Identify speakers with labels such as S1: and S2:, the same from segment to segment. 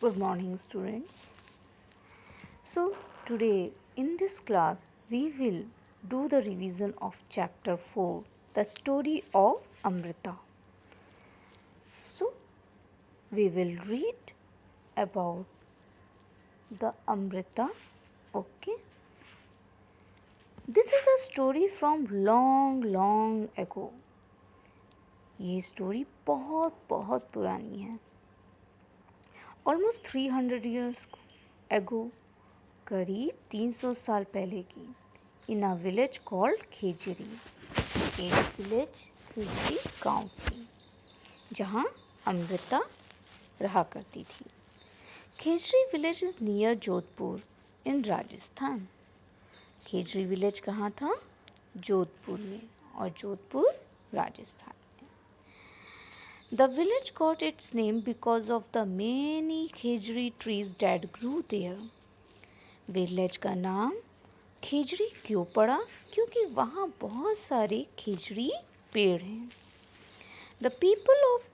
S1: Good morning, students. So, today in this class, we will do the revision of chapter 4, the story of Amrita. So, we will read about the Amrita. Okay. This is a story from long ago. ये story बहुत बहुत पुरानी है. Almost 300 years ago, करीब 300 साल पहले की, इन a village called खेजरी. एक विलेज खेजरी गांव थी जहां अमृता रहा करती थी. Khejri village is near Jodhpur in Rajasthan. Khejri village कहाँ था? जोधपुर में, और Jodhpur Rajasthan. The village got its name because of the many khejri trees that grew there. Village का नाम खेजरी क्यों पड़ा? क्योंकि वहाँ बहुत सारे खेजरी पेड़ हैं. The people of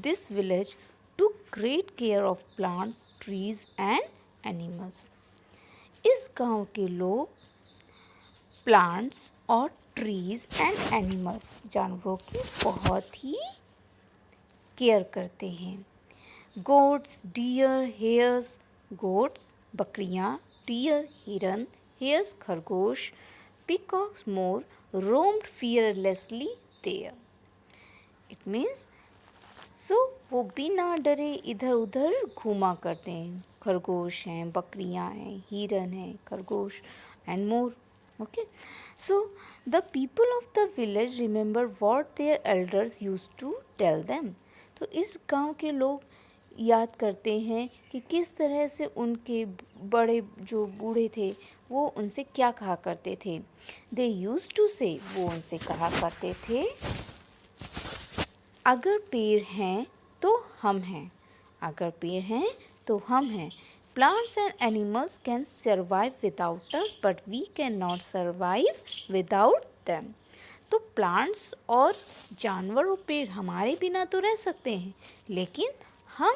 S1: this village took great care of plants, trees and animals. इस गांव के लोग प्लांट्स और ट्रीज एंड एनिमल्स, जानवरों की बहुत ही केयर करते हैं. गोट्स, डियर, हेयर्स, गोट्स बकरियाँ, डियर हिरन, हेयर्स खरगोश, peacocks more roamed fearlessly there. It means वो बिना डरे इधर उधर घूमा करते हैं. खरगोश हैं, बकरियाँ हैं, हिरन हैं, खरगोश and more. Okay, so the people of the village remember what their elders used to tell them. तो इस गांव के लोग याद करते हैं कि किस तरह से उनके बड़े जो बूढ़े थे वो उनसे क्या कहा करते थे. They used to say, वो उनसे कहा करते थे, अगर पेड़ हैं तो हम हैं, अगर पेड़ हैं तो हम हैं. Plants and animals can survive without us, but we cannot survive without them. तो प्लांट्स और जानवर और पेड़ हमारे बिना तो रह सकते हैं, लेकिन हम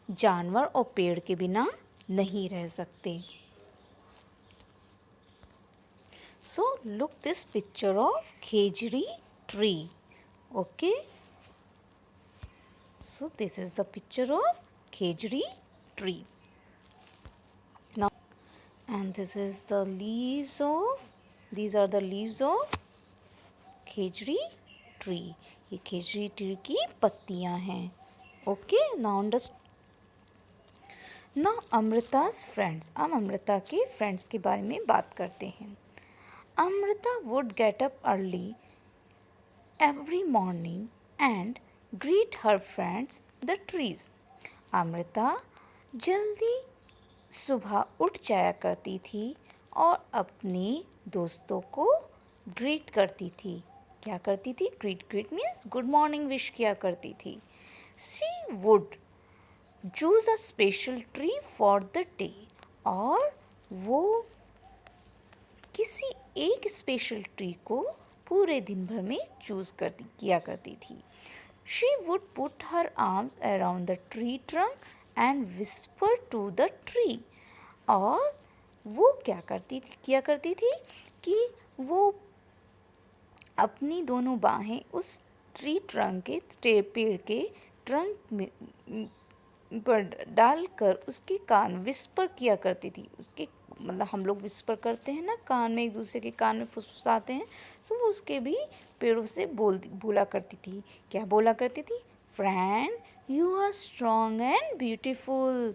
S1: जानवर और पेड़ के बिना नहीं रह सकते. So look this picture of khejri tree. Okay. So this is the picture of khejri tree. And this is the leaves of, these are the leaves of Khejri tree. ये खेजरी ट्री की पत्तियां हैं. Okay, now Amrita's friends. अब अमृता के friends के बारे में बात करते हैं. Amrita would get up early every morning and greet her friends the trees. Amrita जल्दी सुबह उठ जाया करती थी और अपने दोस्तों को ग्रीट करती थी. क्या करती थी? Greet means good morning wish किया करती थी. She would choose a special tree for the day. और वो किसी एक स्पेशल ट्री को पूरे दिन भर में चूज किया करती थी. She would put her arms around the tree trunk and whisper to the tree. और वो किया करती थी कि वो अपनी दोनों बाहें उस ट्री ट्रंक के पेड़ के ट्रंक में पर डालकर उसके कान विस्पर किया करती थी. उसके मतलब हम लोग विस्पर करते हैं ना, कान में एक दूसरे के कान में फुसफुसाते हैं. सो वो उसके भी पेड़ों से बोला करती थी. क्या बोला करती थी? Friend, you are strong and beautiful.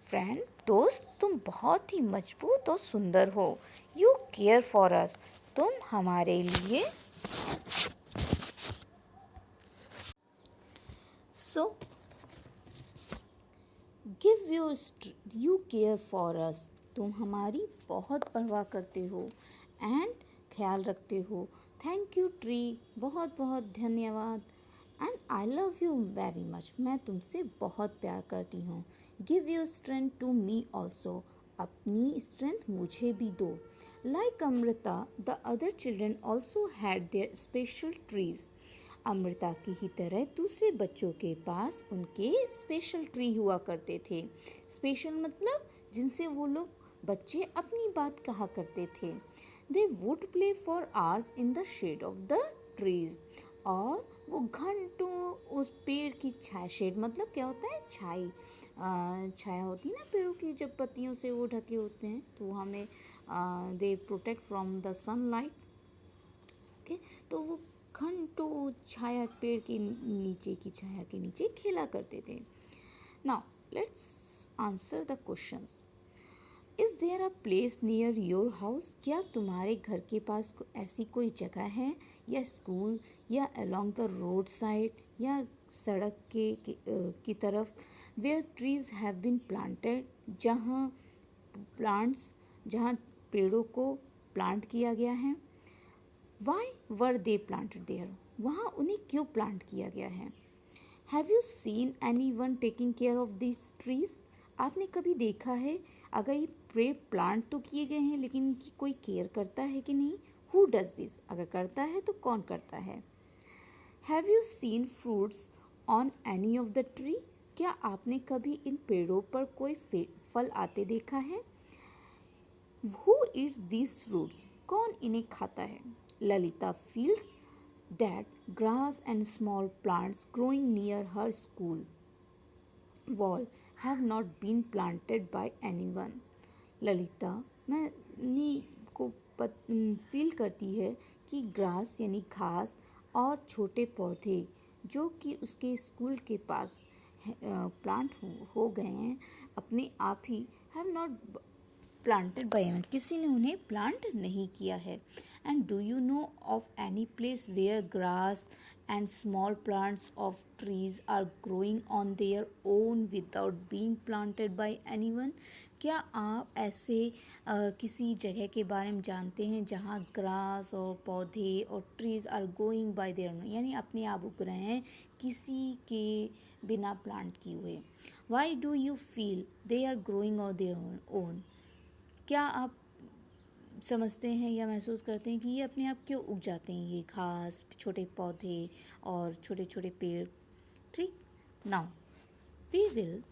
S1: Friend, दोस्त, तुम बहुत ही मजबूत और सुंदर हो. यू केयर फॉर अस, तुम हमारे लिए. So give you care for us, तुम हमारी बहुत परवाह करते हो एंड ख्याल रखते हो. थैंक यू ट्री, बहुत बहुत धन्यवाद. And I love you very much, मैं तुमसे बहुत प्यार करती हूँ. Give your strength to me also, अपनी स्ट्रेंथ मुझे भी दो. Like Amrita, the other children also had their special trees. Amrita की ही तरह दूसरे बच्चों के पास उनके स्पेशल ट्री हुआ करते थे। स्पेशल मतलब जिनसे वो लोग बच्चे अपनी बात कहा करते थे। They would play for hours in the shade of the trees, और वो घंटों उस पेड़ की छाया, शेड मतलब क्या होता है, छाया होती है ना पेड़ों की, जब पत्तियों से वो ढके होते हैं तो हमें they protect from the sunlight. Okay, तो वो घंटों छाया, पेड़ के नीचे की छाया के नीचे खेला करते थे। Now let's answer the questions. Is there a place near your house? क्या तुम्हारे घर के पास ऐसी कोई जगह है, या स्कूल, या अलोंग द रोड साइड, या सड़क की तरफ, where trees have been planted, जहाँ पेड़ों को प्लांट किया गया है? Why were they planted there? वहाँ उन्हें क्यों प्लांट किया गया है? Have you seen anyone taking care of this trees? आपने कभी देखा है अगर ये पेड़ प्लांट तो किए गए हैं लेकिन इनकी कोई केयर करता है कि नहीं? Who does this? अगर करता है तो कौन करता है? Have you scene fruits on any of the tree? क्या आपने कभी इन पेड़ों पर कोई फल आते देखा है? Who Yeats these fruits? कौन इन्हें खाता है? Lalita feels that grass and small plants growing near her school wall have not been planted by anyone. Lalita को फील करती है कि ग्रास यानी घास और छोटे पौधे जो कि उसके स्कूल के पास प्लांट हो गए हैं, अपने आप ही have not planted by anyone, किसी ने उन्हें प्लांट नहीं किया है। And do you know of any place where grass and small plants of trees are growing on their own without being planted by anyone? क्या आप ऐसे किसी जगह के बारे में जानते हैं जहाँ ग्रास और पौधे और trees are growing by their own, यानी अपने आप उग रहे हैं, किसी के बिना प्लांट किए हुए? Why do you feel they are growing on their own? क्या आप समझते हैं या महसूस करते हैं कि ये अपने आप क्यों उग जाते हैं, ये घास, छोटे पौधे और छोटे छोटे पेड़? ठीक, now we will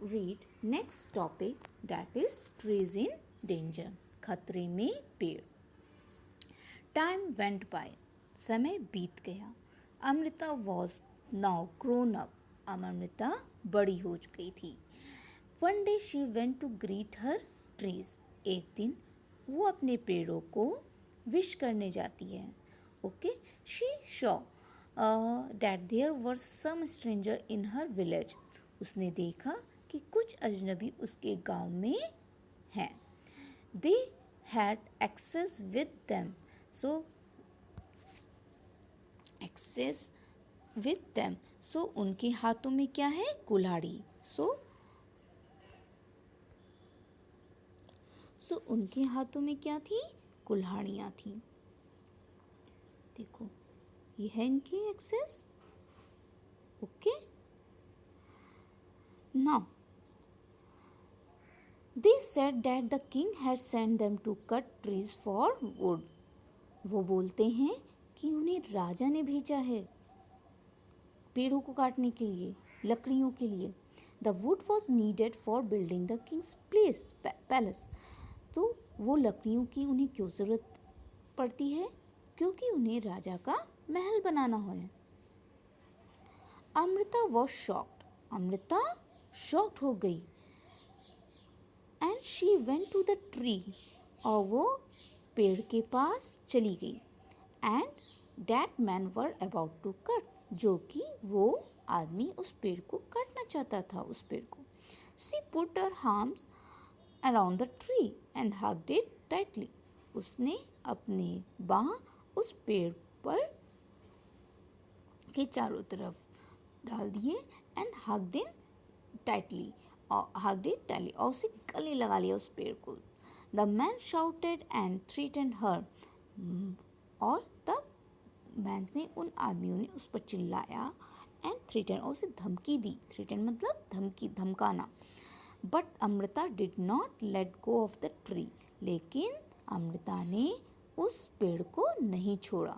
S1: read next topic, that is trees in danger, खतरे में पेड़। टाइम वेंट बाय, समय बीत गया। Amrita was now grown up, Amrita बड़ी हो गई थी। One day she went to greet her trees, एक दिन वो अपने पेड़ों को विश करने जाती है। Okay, she saw that there were some stranger in her village, उसने देखा कि कुछ अजनबी उसके गांव में हैं। They had axes with them, so उनके हाथों में क्या है? कुल्हाड़ी। सो उनके हाथों में क्या थी? कुल्हाड़ियाँ थी। देखो, ये है इनके axes. Okay, now they said that the king had sent them to cut trees for wood, वो बोलते हैं कि उन्हें राजा ने भेजा है पेड़ों को काटने के लिए, लकड़ियों के लिए। The wood was needed for building the Kings palace, तो वो लकड़ियों की उन्हें क्यों ज़रूरत पड़ती है? क्योंकि उन्हें राजा का महल बनाना है। Amrita was shocked, Amrita shocked हो गई। And she went to the tree, और वो पेड़ के पास चली गई। And that man were about to cut, जो कि वो आदमी उस पेड़ को काटना चाहता था, उस पेड़ को। She put her arms around the tree and hugged it tightly, उसने अपने बाँह उस पेड़ पर के चारों तरफ डाल दिए। एंड हग्ड इट टाइटली, और उसे गले लगा लिया उस पेड़ को। The man shouted and threatened her, और तब मैन ने, उन आदमियों ने उस पर चिल्लाया। एंड थ्रेटन, और उसे धमकी दी। थ्रेटन मतलब धमकी, धमकाना। But Amrita did not let go off the tree, लेकिन अमृता ने उस पेड़ को नहीं छोड़ा।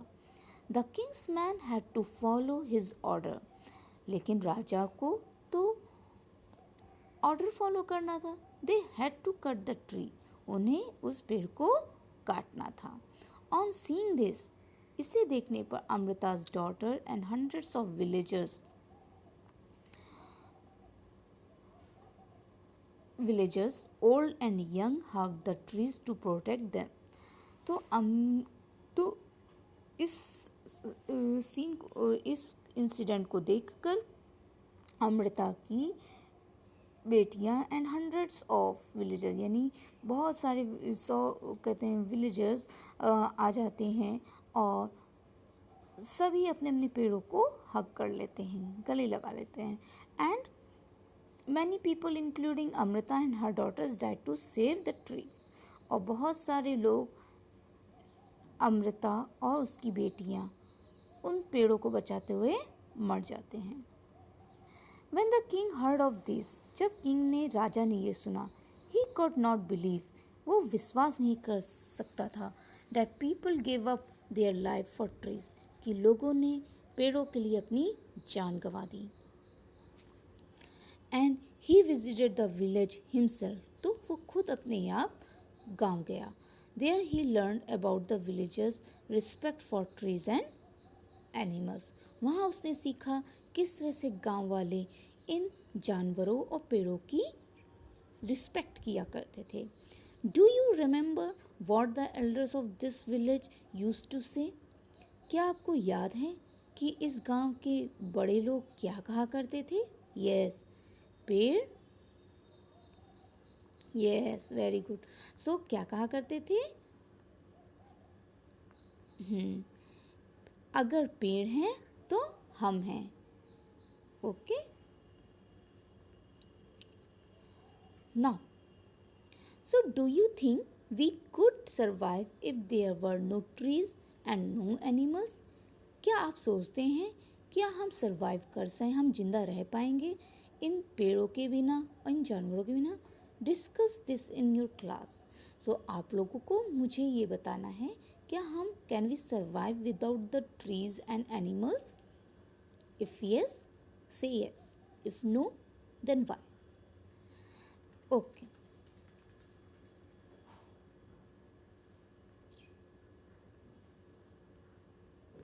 S1: The king's man had to follow his order. लेकिन राजा को तो ऑर्डर फॉलो करना था। They had to cut the tree. उन्हें उस पेड़ को काटना था। ऑन सीइंग दिस, इसे देखने पर Amrita's daughter and hundreds of villagers old and young hugged the trees to protect them। तो इस सीन इस इंसिडेंट को देखकर अमृता की बेटियां एंड हंड्रेड्स ऑफ विलेजर्स यानी बहुत सारे 100 कहते हैं विलेजर्स आ जाते हैं और सभी अपने अपने पेड़ों को हग कर लेते हैं, गले लगा लेते हैं। And many people including Amrita and her daughters died to save the trees. और बहुत सारे लोग, अमृता और उसकी बेटियां, उन पेड़ों को बचाते हुए मर जाते हैं। When the king heard of this, जब किंग ने, राजा ने ये सुना, he could not believe, वो विश्वास नहीं कर सकता था, that people gave up their life for trees, कि लोगों ने पेड़ों के लिए अपनी जान गंवा दी। And he visited the village himself, तो वो खुद अपने आप गांव गया। There he learned about the villagers' respect for trees and animals। वहाँ उसने सीखा किस तरह से गांव वाले इन जानवरों और पेड़ों की रिस्पेक्ट किया करते थे। Do you remember what the elders of this village used to say? क्या आपको याद है कि इस गांव के बड़े लोग क्या कहा करते थे? Yes, पेड़, यस, वेरी गुड। सो क्या कहा करते थे? अगर पेड़ हैं तो हम हैं। Okay, now so do you think we could survive if there were no trees and no animals? क्या आप सोचते हैं क्या हम सर्वाइव कर सकें, हम जिंदा रह पाएंगे इन पेड़ों के बिना और इन जानवरों के बिना? Discuss this in your class. So आप लोगों को मुझे ये बताना है, क्या हम can we survive without the trees and animals? If yes, say yes, if no, then why? Okay.